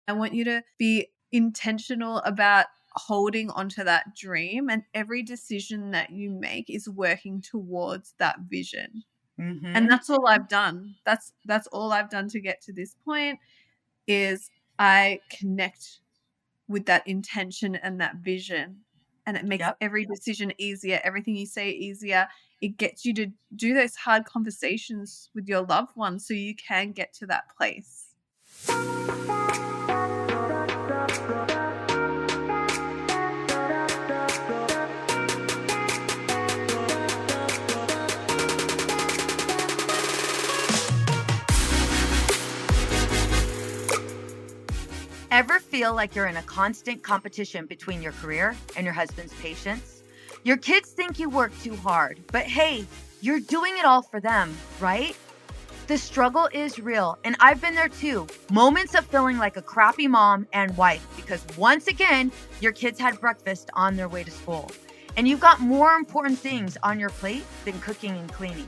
I want you to be intentional about holding onto that dream, and every decision that you make is working towards that vision. And that's all I've done. That's all I've done to get to this point is I connect with that intention and that vision, and it makes every decision easier, everything you say easier. It gets you to do those hard conversations with your loved ones so you can get to that place. Ever feel like you're in a constant competition between your career and your husband's patience? Your kids think you work too hard, but hey, you're doing it all for them, right? The struggle is real, and I've been there too. Moments of feeling like a crappy mom and wife because once again, your kids had breakfast on their way to school, and you've got more important things on your plate than cooking and cleaning.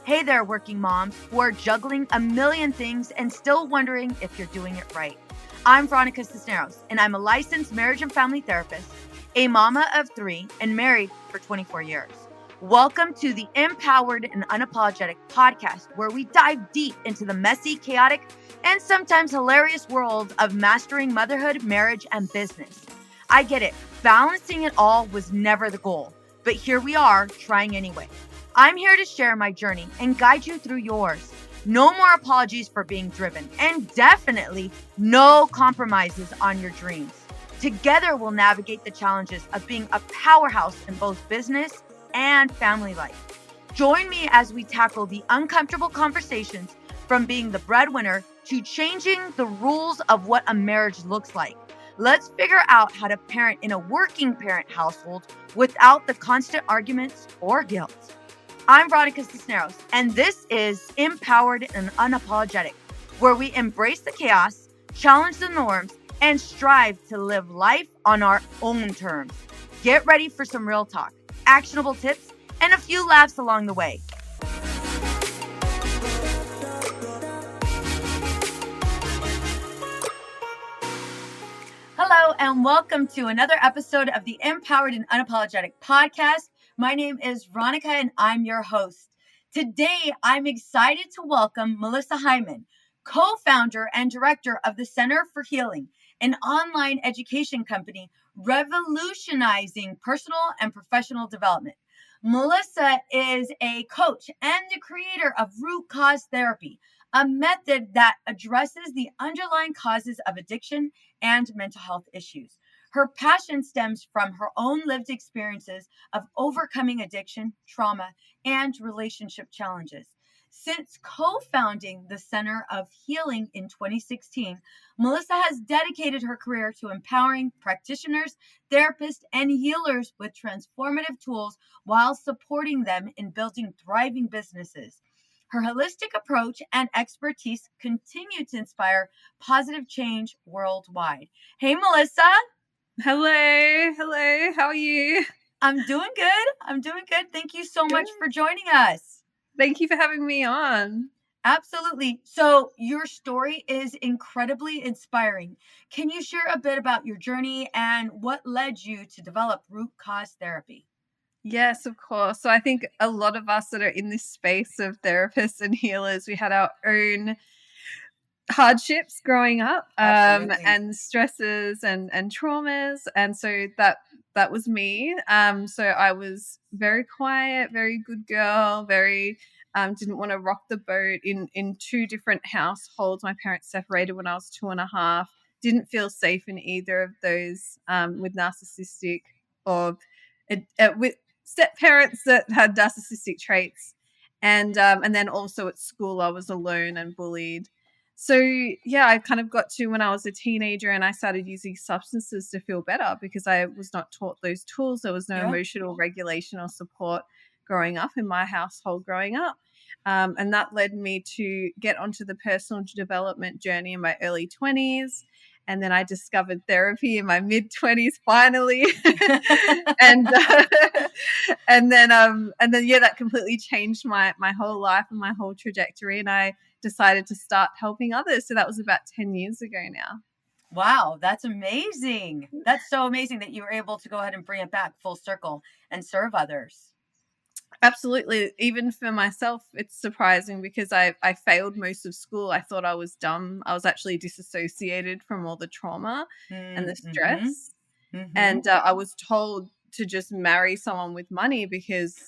Hey there, working moms who are juggling a million things and still wondering if you're doing it right. I'm Veronica Cisneros, and I'm a licensed marriage and family therapist, a mama of 3, and married for 24 years. Welcome to the Empowered and Unapologetic podcast, where we dive deep into the messy, chaotic, and sometimes hilarious world of mastering motherhood, marriage, and business. I get it. Balancing it all was never the goal, but here we are, trying anyway. I'm here to share my journey and guide you through yours. No more apologies for being driven, and definitely no compromises on your dreams. Together, we'll navigate the challenges of being a powerhouse in both business and family life. Join me as we tackle the uncomfortable conversations from being the breadwinner to changing the rules of what a marriage looks like. Let's figure out how to parent in a working parent household without the constant arguments or guilt. I'm Veronica Cisneros, and this is Empowered and Unapologetic, where we embrace the chaos, challenge the norms, and strive to live life on our own terms. Get ready for some real talk, actionable tips, and a few laughs along the way. Hello, and welcome to another episode of the Empowered and Unapologetic podcast. My name is Veronica, and I'm your host. Today, I'm excited to welcome Melissa Hyman, co-founder and director of the Center for Healing, an online education company revolutionizing personal and professional development. Melissa is a coach and the creator of Root Cause Therapy, a method that addresses the underlying causes of addiction and mental health issues. Her passion stems from her own lived experiences of overcoming addiction, trauma, and relationship challenges. Since co-founding the Center of Healing in 2016, Melissa has dedicated her career to empowering practitioners, therapists, and healers with transformative tools while supporting them in building thriving businesses. Her holistic approach and expertise continue to inspire positive change worldwide. Hey, Melissa. Hello. How are you? I'm doing good. Thank you so much for joining us. Thank you for having me on. Absolutely. So your story is incredibly inspiring. Can you share a bit about your journey and what led you to develop Root Cause Therapy? Yes, of course. So I think a lot of us that are in this space of therapists and healers, we had our own hardships growing up, and stresses and traumas, and so that was me. So I was very quiet, very good girl, very didn't want to rock the boat in 2 different households. My parents separated when I was 2.5. Didn't feel safe in either of those, with narcissistic or with step parents that had narcissistic traits, and then also at school I was alone and bullied. So yeah, I kind of got to when I was a teenager and I started using substances to feel better because I was not taught those tools. There was no emotional regulation or support growing up in my household growing up. And that led me to get onto the personal development journey in my early 20s. And then I discovered therapy in my mid 20s finally. and then that completely changed my whole life and my whole trajectory. And I decided to start helping others. So that was about 10 years ago now. Wow, that's amazing. That's so amazing that you were able to go ahead and bring it back full circle and serve others. Absolutely. Even for myself, it's surprising because I failed most of school. I thought I was dumb. I was actually disassociated from all the trauma and the Mm-hmm. stress. Mm-hmm. And I was told to just marry someone with money because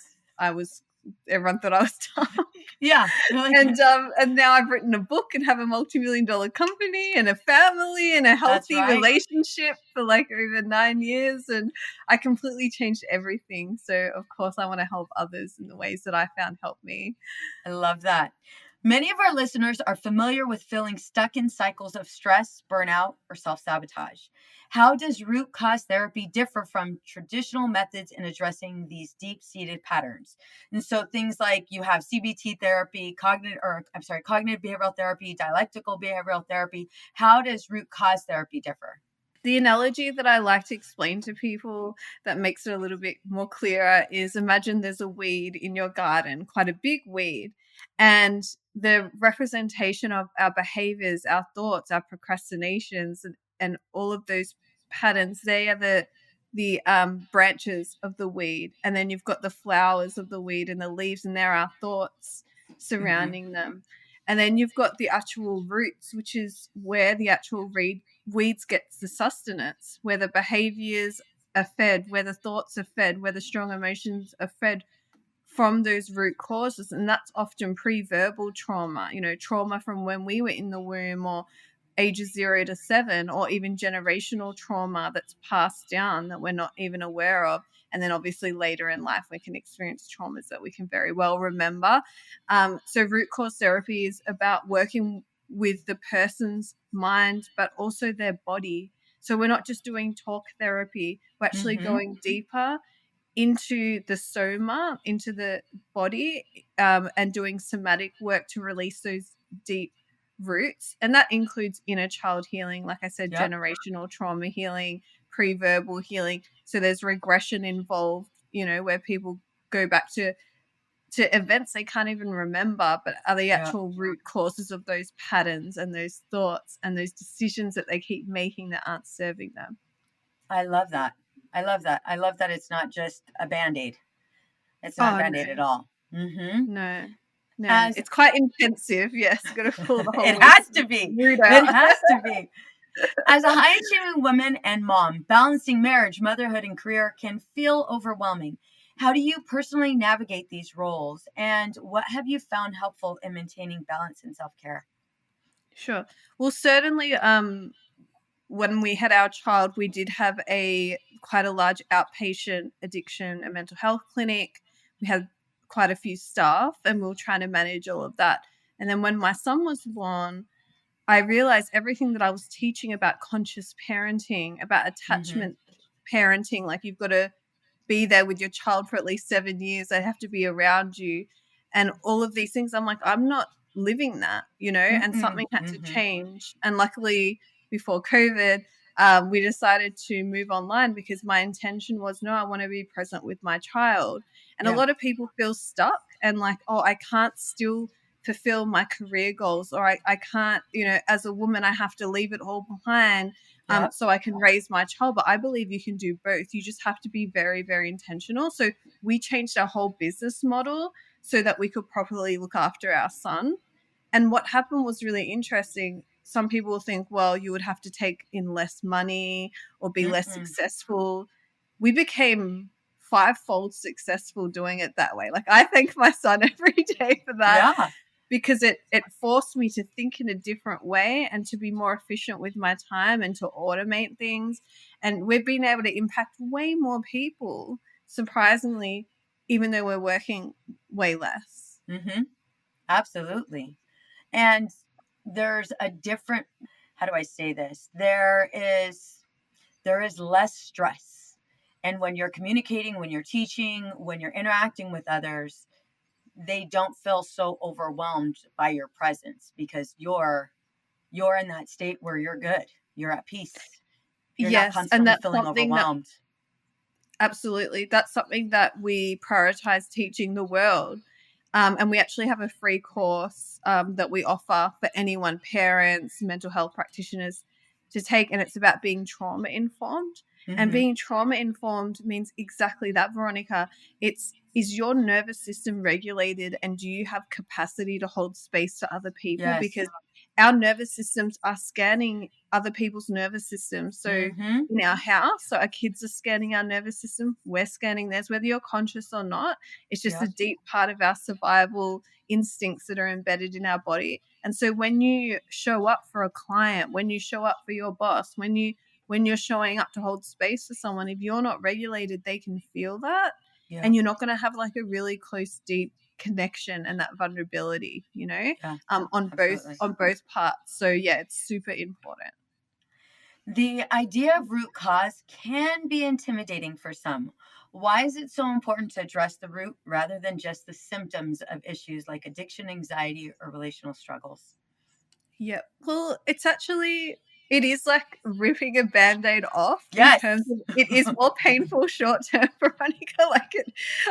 everyone thought I was dumb. Yeah. Like, And now I've written a book and have a multi-million-dollar company and a family and a that's healthy right. relationship for like over 9 years, and I completely changed everything. So of course I want to help others in the ways that I found help me. I love that. Many of our listeners are familiar with feeling stuck in cycles of stress, burnout, or self sabotage. How does root cause therapy differ from traditional methods in addressing these deep seated patterns? And so things like you have CBT therapy, cognitive behavioral therapy, dialectical behavioral therapy. How does root cause therapy differ? The analogy that I like to explain to people that makes it a little bit more clearer is, imagine there's a weed in your garden, quite a big weed, and the representation of our behaviors, our thoughts, our procrastinations, and all of those patterns, they are the branches of the weed. And then you've got the flowers of the weed and the leaves, and there are thoughts Mm-hmm. surrounding them. And then you've got the actual roots, which is where the actual weeds gets the sustenance, where the behaviors are fed, where the thoughts are fed, where the strong emotions are fed from those root causes. And that's often pre-verbal trauma, trauma from when we were in the womb, or ages 0 to 7, or even generational trauma that's passed down that we're not even aware of. And then obviously later in life, we can experience traumas that we can very well remember. So root cause therapy is about working with the person's mind, but also their body. So we're not just doing talk therapy, we're actually Mm-hmm. going deeper into the soma, into the body, and doing somatic work to release those deep roots. And that includes inner child healing, like I said, Yep. generational trauma healing, pre-verbal healing. So there's regression involved, where people go back to events they can't even remember, but are the Yep. actual root causes of those patterns and those thoughts and those decisions that they keep making that aren't serving them. I love that. I love that. I love that it's not just a band aid. It's not a Oh band aid no, at all. Mm-hmm. no, no. As It's quite intensive. Yes, got to pull the whole it has to be. root It out. has to be. As a high achieving woman and mom, balancing marriage, motherhood, and career can feel overwhelming. How do you personally navigate these roles? And what have you found helpful in maintaining balance and self care? Sure. Well, certainly, when we had our child, we did have a quite a large outpatient addiction and mental health clinic. We had quite a few staff, and we were trying to manage all of that. And then when my son was born, I realized everything that I was teaching about conscious parenting, about Mm-hmm. attachment parenting, like you've got to be there with your child for at least 7 years. They have to be around you. And all of these things, I'm like, I'm not living that, and Mm-mm. something had to Mm-hmm. change. And luckily, before COVID, we decided to move online because my intention was, no, I want to be present with my child. And a Yeah. lot of people feel stuck and like, oh, I can't still fulfill my career goals, or I can't, as a woman, I have to leave it all behind, Yep. so I can raise my child. But I believe you can do both. You just have to be very, very intentional. So we changed our whole business model so that we could properly look after our son. And what happened was really interesting. Some people think, well, you would have to take in less money or be less Mm-mm. successful. We became fivefold successful doing it that way. Like, I thank my son every day for that, Yeah. because it forced me to think in a different way and to be more efficient with my time and to automate things. And we've been able to impact way more people, surprisingly, even though we're working way less. Mm-hmm. Absolutely. And there's a different, how do I say this? There is less stress. And when you're communicating, when you're teaching, when you're interacting with others, they don't feel so overwhelmed by your presence because you're in that state where you're good. You're at peace. You're not Yes, and constantly that's feeling something that, overwhelmed. absolutely, that's something that we prioritize teaching the world. And we actually have a free course that we offer for anyone, parents, mental health practitioners, to take, and it's about being trauma informed. And being trauma informed means exactly that, Veronica. Is your nervous system regulated, and do you have capacity to hold space to other people? Yes. Because our nervous systems are scanning other people's nervous systems. So in our house, so our kids are scanning our nervous system, we're scanning theirs, whether you're conscious or not. It's just a deep part of our survival instincts that are embedded in our body. And so when you show up for a client, when you show up for your boss, when you're showing up to hold space for someone, if you're not regulated, they can feel that. And you're not going to have like a really close, deep connection and that vulnerability, on both parts. So yeah, it's super important. The idea of root cause can be intimidating for some. Why is it so important to address the root rather than just the symptoms of issues like addiction, anxiety, or relational struggles? Yeah. Well, it is like ripping a Band-Aid off. Yes. In terms of, it is more painful short term, Veronica.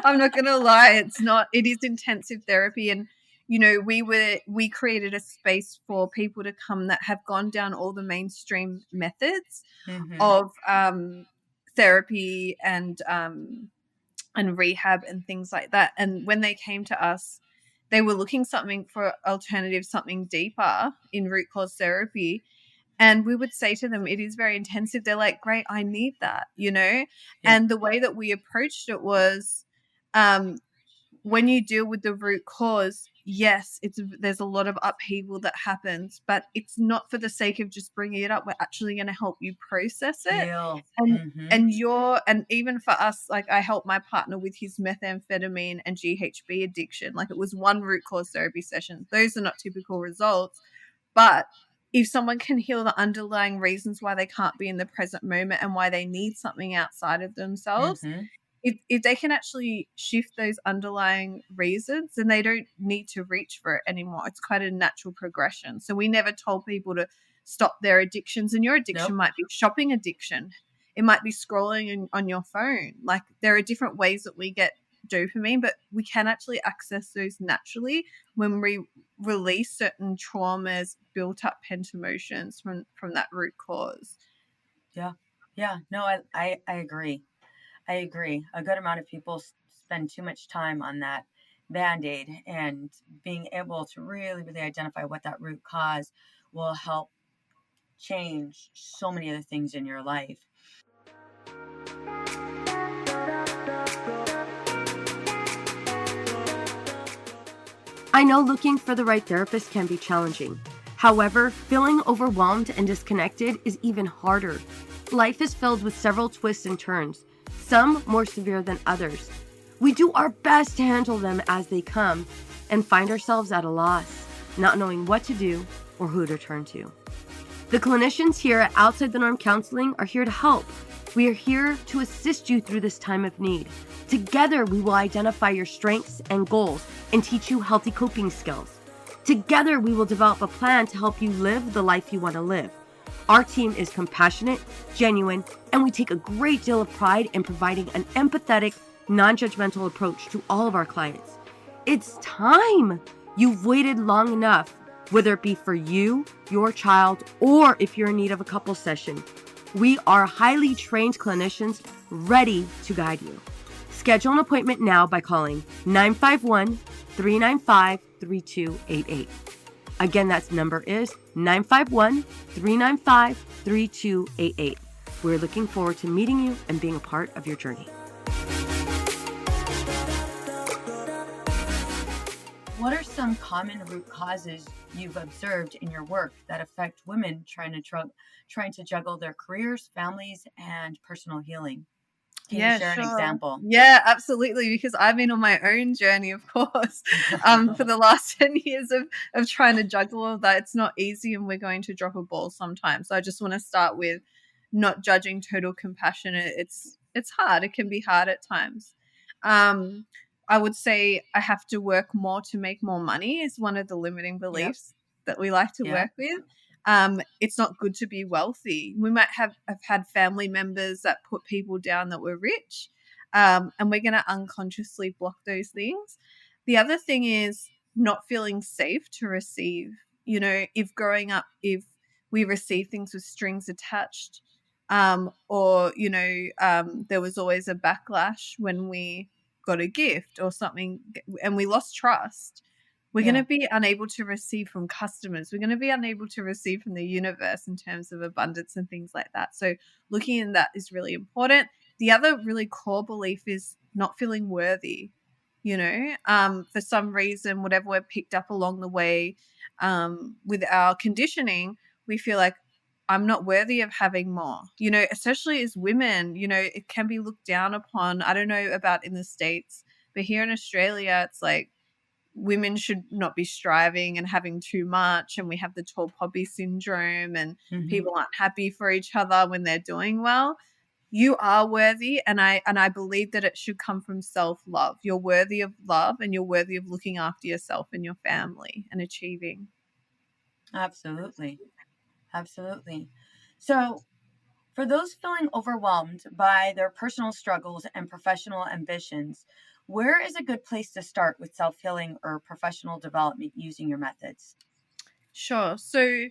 I'm not gonna lie, it is intensive therapy. And we created a space for people to come that have gone down all the mainstream methods of therapy and rehab and things like that. And when they came to us, they were looking for alternative, something deeper in root cause therapy. And we would say to them, it is very intensive. They're like, great, I need that, And the way that we approached it was, when you deal with the root cause, yes, there's a lot of upheaval that happens, but it's not for the sake of just bringing it up. We're actually going to help you process it. And even for us, like I helped my partner with his methamphetamine and GHB addiction. Like it was one root cause therapy session. Those are not typical results, but if someone can heal the underlying reasons why they can't be in the present moment and why they need something outside of themselves, if they can actually shift those underlying reasons, then they don't need to reach for it anymore. It's quite a natural progression. So we never told people to stop their addictions. And your addiction might be shopping addiction. It might be scrolling on your phone. Like there are different ways that we get dopamine, but we can actually access those naturally when we release certain traumas, built up pent emotions from that root cause. Yeah. No, I agree. I agree. A good amount of people spend too much time on that Band-Aid, and being able to really, really identify what that root cause will help change so many other things in your life. I know looking for the right therapist can be challenging. However, feeling overwhelmed and disconnected is even harder. Life is filled with several twists and turns, some more severe than others. We do our best to handle them as they come and find ourselves at a loss, not knowing what to do or who to turn to. The clinicians here at Outside the Norm Counseling are here to help. We are here to assist you through this time of need. Together, we will identify your strengths and goals and teach you healthy coping skills. Together, we will develop a plan to help you live the life you want to live. Our team is compassionate, genuine, and we take a great deal of pride in providing an empathetic, non-judgmental approach to all of our clients. It's time! You've waited long enough, whether it be for you, your child, or if you're in need of a couple session. We are highly trained clinicians ready to guide you. Schedule an appointment now by calling 951-395-3288. Again, that number is 951-395-3288. We're looking forward to meeting you and being a part of your journey. What are some common root causes you've observed in your work that affect women trying to juggle their careers, families, and personal healing? Can you share an example? Yeah, absolutely. Because I've been on my own journey, of course, for the last 10 years of trying to juggle all of that. It's not easy, and we're going to drop a ball sometimes. So I just want to start with not judging, total compassion. It's hard. It can be hard at times. I would say I have to work more to make more money is one of the limiting beliefs that we like to work with. It's not good to be wealthy. We might have had family members that put people down that were rich, and we're going to unconsciously block those things. The other thing is not feeling safe to receive. If growing up, if we receive things with strings attached, or there was always a backlash when we got a gift or something and we lost trust, we're going to be unable to receive from customers. We're going to be unable to receive from the universe in terms of abundance and things like that. So looking in that is really important. The other really core belief is not feeling worthy. For some reason, whatever we're picked up along the way, with our conditioning, we feel like I'm not worthy of having more, especially as women, it can be looked down upon. I don't know about in the States, but here in Australia, it's like women should not be striving and having too much. And we have the tall poppy syndrome, and people aren't happy for each other when they're doing well. You are worthy, and I believe that it should come from self-love. You're worthy of love, and you're worthy of looking after yourself and your family and achieving. Absolutely. So for those feeling overwhelmed by their personal struggles and professional ambitions, where is a good place to start with self-healing or professional development using your methods? Sure. So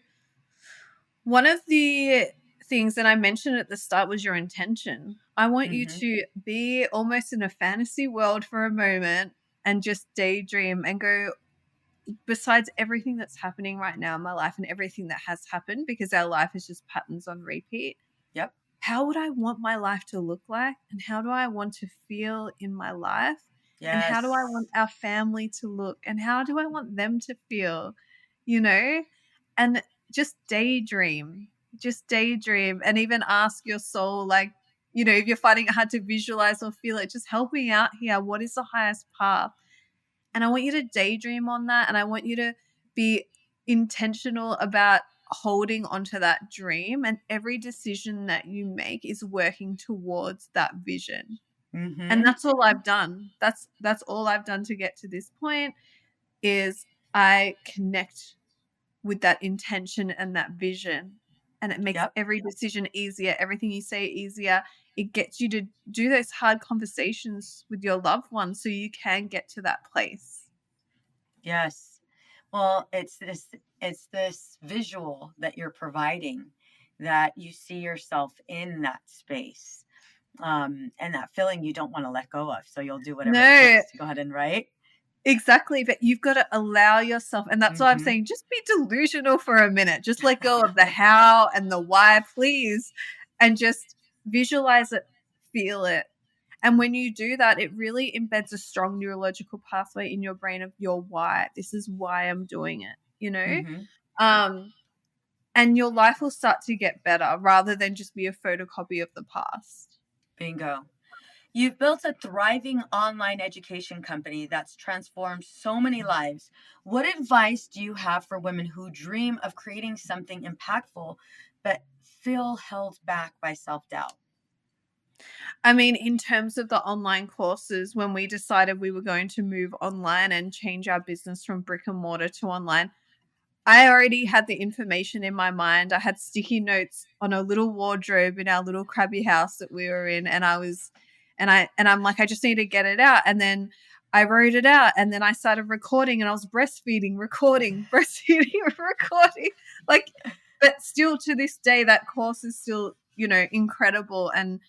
one of the things that I mentioned at the start was your intention. I want you to be almost in a fantasy world for a moment and just daydream and go, besides everything that's happening right now in my life and everything that has happened, because our life is just patterns on repeat. Yep. How would I want my life to look like? And how do I want to feel in my life? Yes. And how do I want our family to look? And how do I want them to feel? And just daydream. And even ask your soul, like, if you're finding it hard to visualize or feel it, just help me out here. What is the highest path? And I want you to daydream on that. And I want you to be intentional about holding onto that dream. And every decision that you make is working towards that vision. And that's all I've done. That's all I've done to get to this point, is I connect with that intention and that vision. And it makes every decision easier, everything you say easier. It gets you to do those hard conversations with your loved ones so you can get to that place. Yes. Well, it's this visual that you're providing, that you see yourself in that space, and that feeling you don't want to let go of. So you'll do whatever it takes to go ahead and write. Exactly. But you've got to allow yourself. And that's why I'm saying, just be delusional for a minute. Just let go of the how and the why, please. And just visualize it, feel it. And when you do that, it really embeds a strong neurological pathway in your brain of your why. This is why I'm doing it, and your life will start to get better rather than just be a photocopy of the past. Bingo. You've built a thriving online education company that's transformed so many lives. What advice do you have for women who dream of creating something impactful but feel held back by self-doubt? I mean, in terms of the online courses, when we decided we were going to move online and change our business from brick and mortar to online, I already had the information in my mind. I had sticky notes on a little wardrobe in our little crabby house that we were in, and I'm like, I just need to get it out. And then I wrote it out, and then I started recording, and I was breastfeeding, recording. Like, but still to this day, that course is still, incredible. And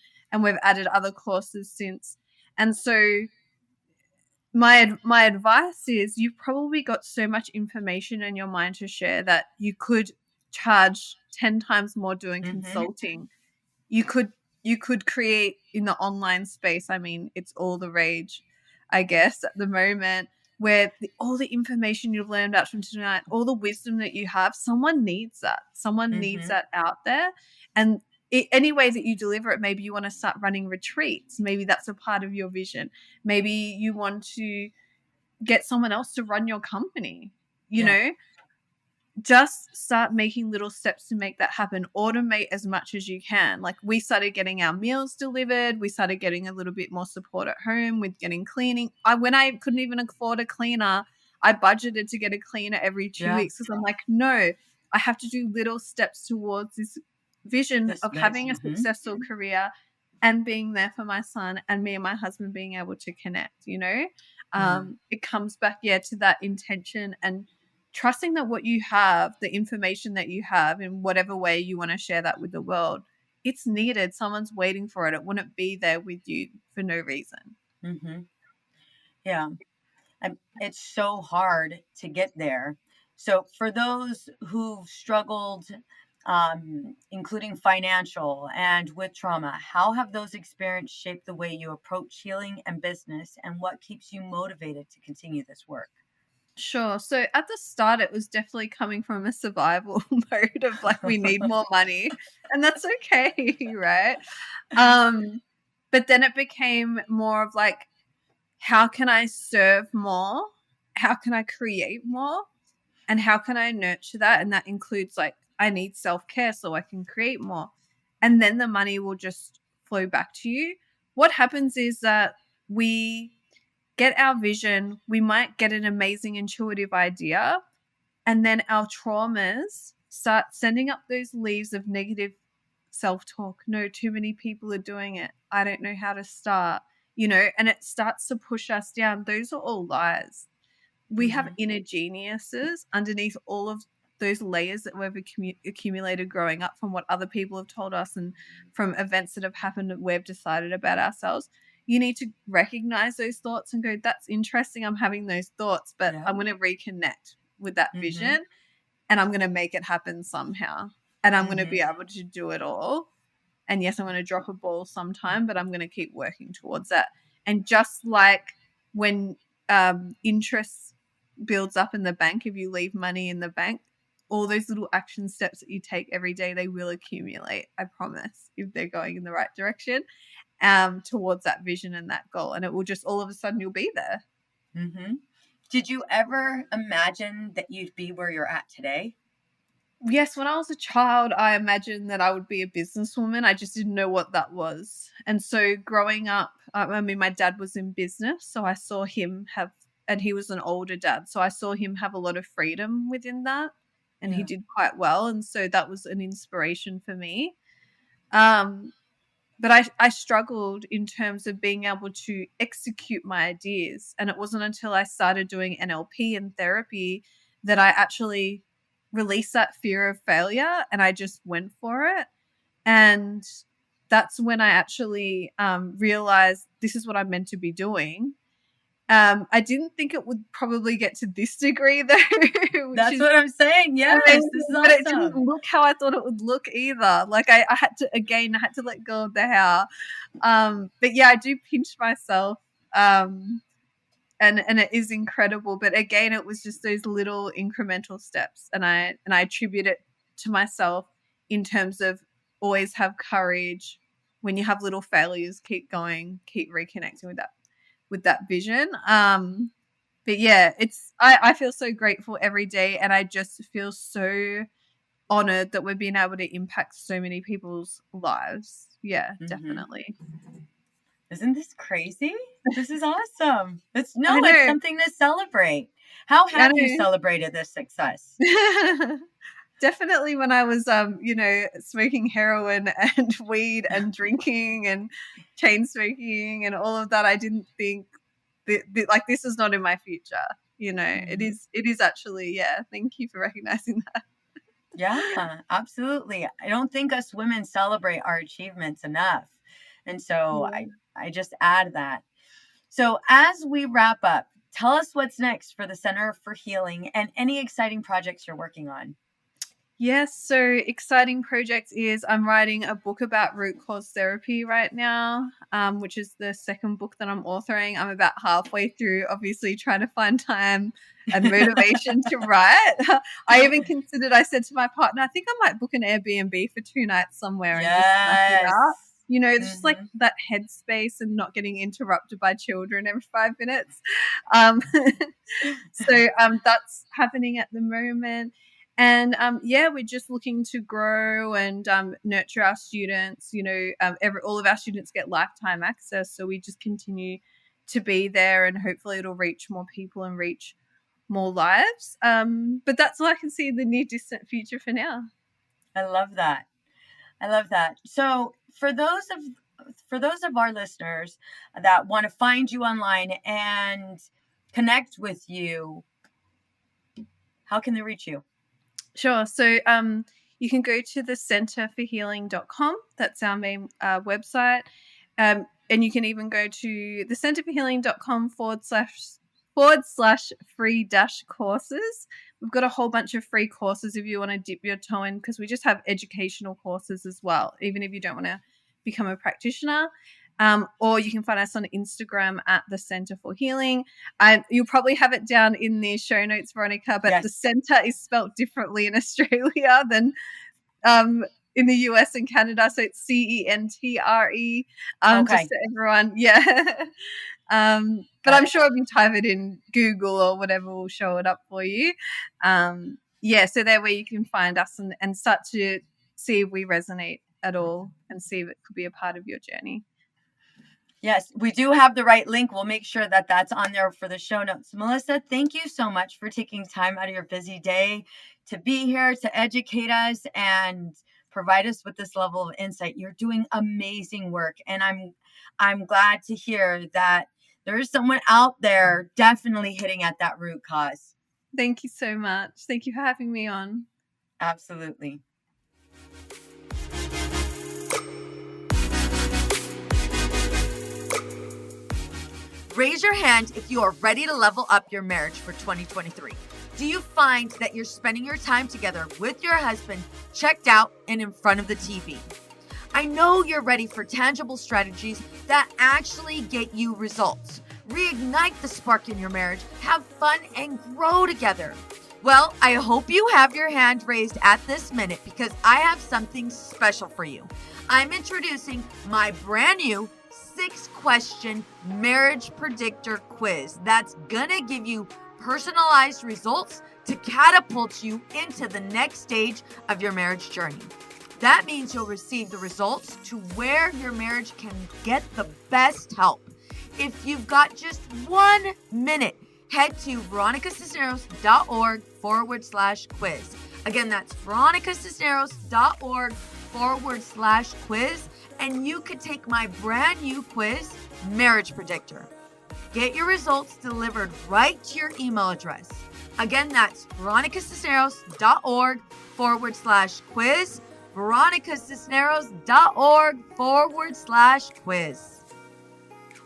we've added other courses since. And so my advice is, you've probably got so much information in your mind to share that you could charge 10 times more doing consulting. You could create in the online space. I mean, it's all the rage, I guess, at the moment, where all the information you've learned out from tonight, all the wisdom that you have, someone needs that. Someone needs that out there. And any way that you deliver it, maybe you want to start running retreats. Maybe that's a part of your vision. Maybe you want to get someone else to run your company, you know? Just start making little steps to make that happen. Automate as much as you can. Like, we started getting our meals delivered. We started getting a little bit more support at home with getting cleaning. When I couldn't even afford a cleaner, I budgeted to get a cleaner every 2 weeks, because I'm like, no, I have to do little steps towards this vision of having a successful career and being there for my son, and me and my husband being able to connect, It comes back, to that intention and trusting that what you have, the information that you have, in whatever way you want to share that with the world, it's needed. Someone's waiting for it. It wouldn't be there with you for no reason. Mm-hmm. Yeah. It's so hard to get there. So for those who've struggled, including financial and with trauma, how have those experiences shaped the way you approach healing and business, and what keeps you motivated to continue this work? Sure. So at the start, it was definitely coming from a survival mode of like, we need more money, and that's okay, right? But then it became more of like, how can I serve more? How can I create more? And how can I nurture that? And that includes like, I need self-care so I can create more. And then the money will just flow back to you. What happens is that we get our vision, we might get an amazing intuitive idea, and then our traumas start sending up those leaves of negative self-talk. No, too many people are doing it. I don't know how to start, and it starts to push us down. Those are all lies. We have inner geniuses underneath all of those layers that we've accumulated growing up from what other people have told us and from events that have happened that we've decided about ourselves. You need to recognize those thoughts and go, that's interesting, I'm having those thoughts, but I'm going to reconnect with that vision, and I'm going to make it happen somehow, and I'm going to be able to do it all. And yes, I'm going to drop a ball sometime, but I'm going to keep working towards that. And just like when interest builds up in the bank, if you leave money in the bank, all those little action steps that you take every day, they will accumulate, I promise, if they're going in the right direction, towards that vision and that goal. And it will just, all of a sudden, you'll be there. Did you ever imagine that you'd be where you're at today? Yes, when I was a child, I imagined that I would be a businesswoman. I just didn't know what that was. And so growing up, my dad was in business, so I saw him have, and he was an older dad, so I saw him have a lot of freedom within that, and he did quite well. And so that was an inspiration for me. But I struggled in terms of being able to execute my ideas. And it wasn't until I started doing NLP and therapy that I actually released that fear of failure, and I just went for it. And that's when I actually realized this is what I'm meant to be doing. I didn't think it would probably get to this degree, though. That's what I'm saying. Yes, this is awesome. But it didn't look how I thought it would look either. Like I had to let go of the how. But yeah, I do pinch myself. And it is incredible. But again, it was just those little incremental steps, and I attribute it to myself in terms of always have courage. When you have little failures, keep going, keep reconnecting with that vision. But yeah, I feel so grateful every day, and I just feel so honored that we've been able to impact so many people's lives. Yeah, definitely. Isn't this crazy? This is awesome. It's something to celebrate. How have you celebrated this success? Definitely when I was, smoking heroin and weed and drinking and chain smoking and all of that, I didn't think like this is not in my future. It is actually, thank you for recognizing that. Yeah, absolutely. I don't think us women celebrate our achievements enough. And so I just add that. So as we wrap up, tell us what's next for the Center for Healing and any exciting projects you're working on. Yes, so exciting project is I'm writing a book about root cause therapy right now, which is the second book that I'm authoring. I'm about halfway through, obviously trying to find time and motivation to write. I said to my partner, I think I might book an Airbnb for 2 nights somewhere and just smash it out. It's just like that headspace and not getting interrupted by children every 5 minutes. So that's happening at the moment. And we're just looking to grow and nurture our students. All of our students get lifetime access, so we just continue to be there, and hopefully it'll reach more people and reach more lives. But that's all I can see in the near distant future for now. I love that. So for those of our listeners that want to find you online and connect with you, how can they reach you? Sure. So you can go to the centerforhealing.com. That's our main website. And you can even go to the centerforhealing.com // free courses. We've got a whole bunch of free courses if you want to dip your toe in, because we just have educational courses as well, even if you don't want to become a practitioner. Or you can find us on Instagram at the Center for Healing. You'll probably have it down in the show notes, Veronica, but the center is spelt differently in Australia than in the US and Canada. So it's CENTRE. Just so everyone, but I'm sure if you type it in Google or whatever, will show it up for you. So there where you can find us and start to see if we resonate at all and see if it could be a part of your journey. Yes, we do have the right link. We'll make sure that that's on there for the show notes. Melissa, thank you so much for taking time out of your busy day to be here, to educate us and provide us with this level of insight. You're doing amazing work. And I'm glad to hear that there is someone out there definitely hitting at that root cause. Thank you so much. Thank you for having me on. Absolutely. Raise your hand if you are ready to level up your marriage for 2023. Do you find that you're spending your time together with your husband checked out and in front of the TV? I know you're ready for tangible strategies that actually get you results. Reignite the spark in your marriage, have fun, and grow together. Well, I hope you have your hand raised at this minute because I have something special for you. I'm introducing my brand new 6-question marriage predictor quiz that's gonna give you personalized results to catapult you into the next stage of your marriage journey. That means you'll receive the results to where your marriage can get the best help. If you've got just 1 minute, head to veronicacisneros.org/quiz. Again, that's veronicacisneros.org/quiz. And you could take my brand new quiz, Marriage Predictor. Get your results delivered right to your email address. Again, that's veronicacisneros.org/quiz, veronicacisneros.org/quiz.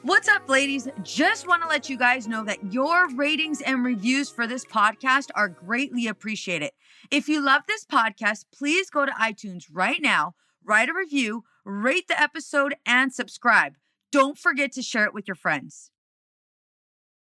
What's up, ladies? Just want to let you guys know that your ratings and reviews for this podcast are greatly appreciated. If you love this podcast, please go to iTunes right now, write a review, rate the episode, and subscribe. Don't forget to share it with your friends.